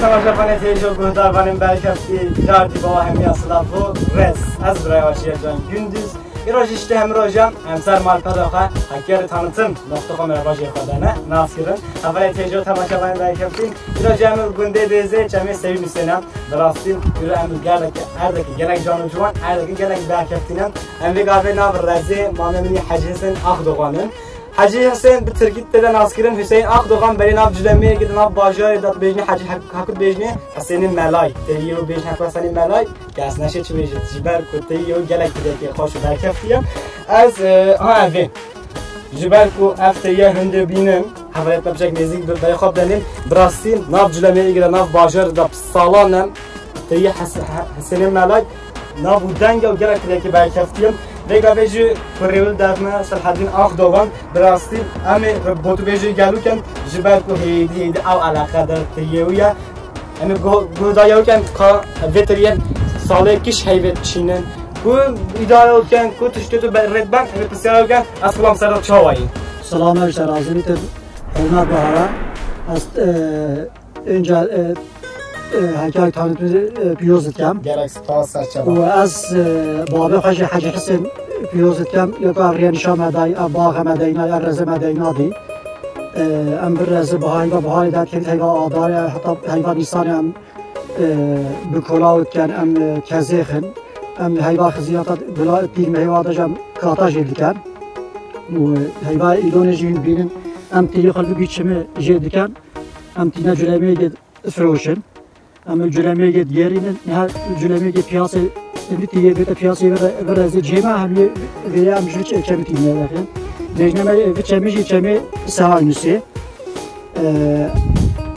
تماشاگران تیجو گهداربانیم برکفتی جاردی با همی اصلا و رس از برای واشیه جان gündüz İroji işte hem rojam hem sermal padaqa hakkari tanıtım nokta merhaba jefadana Nasir'in havaya tecrübe tamaşalarını da yaptım. İroji hem günde beze çame sevim senem drastin yürü hem erdeki gerek canlıcuan erdeki gerek berkeftinen hem ve kahve naber razi mamemini hacisin Akdoğan'ın Hacı Hüseyin bir Türkiye'den askirin Hüseyin Akdoğan beri nav cülemeye gidin av bajari dat bejni Hacı Hakut bejni Hüseyin'in melay teyiyo bejni Hüseyin'in melay gasnaşe çiveci jiber kuteyiyo gelek gideki hoş berkeftiyem az ha evi jiber ku efteye hünde binem havalet yapacak nezik bir dayıkab denim brastin nav cülemeye gidin av bajari dat salanem teyiyo Hüseyin'in melay nav udenge gelek gideki berkeftiyem Vegaveci kurevil derme Selahaddin Akdoğan drastin ame botuveci gelirken jiberku heydi av alakadar teyiya ame godayoken ka veteriyen sağlık kiş hayvet çinen bu idare olurken ku tüştütü redban ame pısarken asılam sarı çavayı Selamünaleyküm azimite olmak bahara önce Hikayet tanıtımı piyoz etkem. Gerek spas serçaba. Ve az babı Hacı Hüseyin piyoz etkem. Yok avriye nişan medayı, bağ medayına, erreze medayına di. Em bir reze bahayı da kendi hayvan adari, hatta hayvan insan em bükula etken, em kezekhin. Em hayvan xiziyata bila ettiğim hayvan dacam kataj ediken. Hayvan İdoneziyun binin em tiyi kalbi biçimi jediken. Em tine cülemeye gid froşin. Ama cülemiye git yerinin ne cülemiye git piyasa limitiye bir de piyasayı ve rezil cema hem veya amcıç ekemitiğine bakın. Necneme biçemi cemi sahayısı.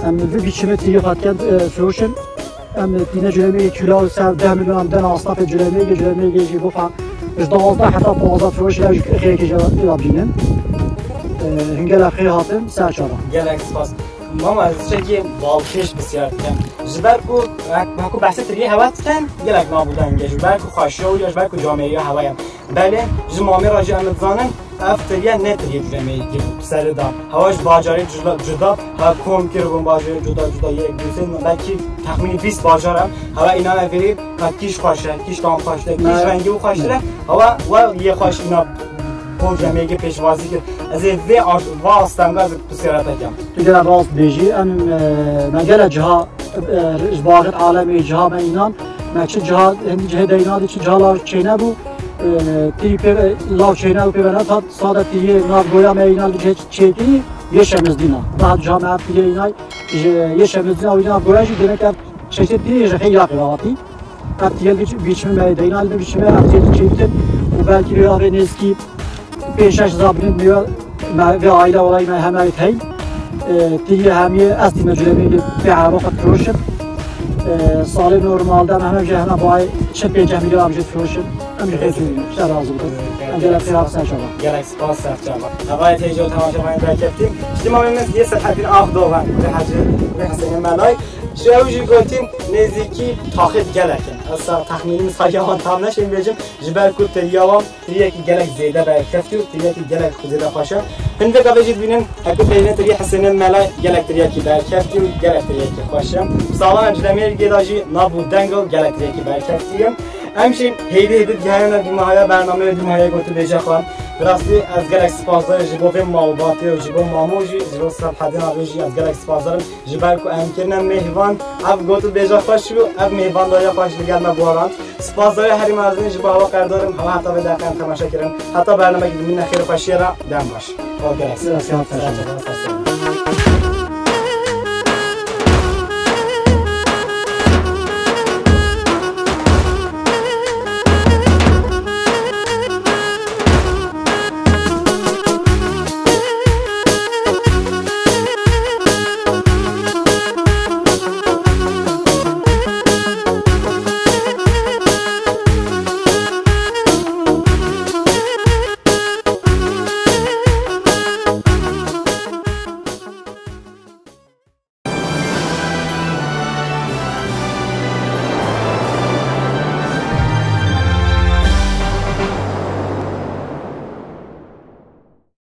Ama bu biçimi tiye katken soğuşun. Ama yine cülemiye kilo sevde milyondan asla cülemiye git bu falan. Biz doğalda hatta bazı soğuşlar kıyıcı yapayım. Hingel akı hatın serçaba. Gerek spas. Mama çeki balkeş bisiyarken. Jiberku haku bahsettiği havatken gerek nabudan geç. Jiberku xaşyo ya jiberku camiye havayam. Bale jimami raci anıtzanın aftiriye netir yedlemeyi gibi serida. Havaş bacari juda ha komkir bacari juda ye güzel belki tahmini 20 bacaram. Hava inan evri kiş xaşra, kiş tam xaşra, kiş rengi u xaşra. Hava ve ye xaşina Camiye peşvazi ki, az evde vasıtan gaz pısırat edeceğim. Tüccar rast beji, ben gele ciha, izbaret alemi ciha ben inan, mekçi ciha, hem cihe deynadı için cihalar çeyne bu, tipe lav çeyne bu pevena tat saadet diye nav goya me inan cihe çeyki yeşemiz dina. Daha ciha me diye inay yeşemiz dina o inan goya ji demek ki çeşit diye jehe yakıvati. Katiyel biçimi me deynadı biçimi atiyel çeyki bu belki bir arenizki پیشش زابرین میاد و عائله ولای من همه تای تیه همیه از تیم جلوی به عراق فروشم سال نورمال دم همه جه همه باید چه 5 میلیون امجد فروشم امجد خیلی شد razı بود امجد خیلی سر شما gerek spas serçaba havaya tecrübe tamaşamayı berkeftim İstimamimiz diye Selahaddin Akdoğan ve Hacı ve Hüseyin Melay Şevji gotim neziki taxit geleken asla tahminimiz hayvan tam neşin vereceğim jiberkut yavam diye ki gerek zeyde berkefti diye ki gerek kuzeyde paşa hinde gabecid binin hakı beyne diye Hüseyin Melay gerek diye ki berkefti gerek diye ki paşa sağlam öncülemeye gelajı nabu dengo gerek diye ki berkeftiyim همچنین هیدی دیگه دیماهای برنامه دیماهای گوته بجاخوام براستی از گلک سپاسدار جبوه مالباتی و جبوه ماموجی جبوه سرحدین آبیجی از گلک سپاسدارم جبر کو امکنم مهوان اب گوته بجاخواش و اب مهوان دایا خواش دیگر مباران سپاسدار هری مرزین جبوه هوا قردارم هوا حتی به دقیقا تماشا کرم حتی برنامه گیدمین نخیر خوشی را دم باش با گلک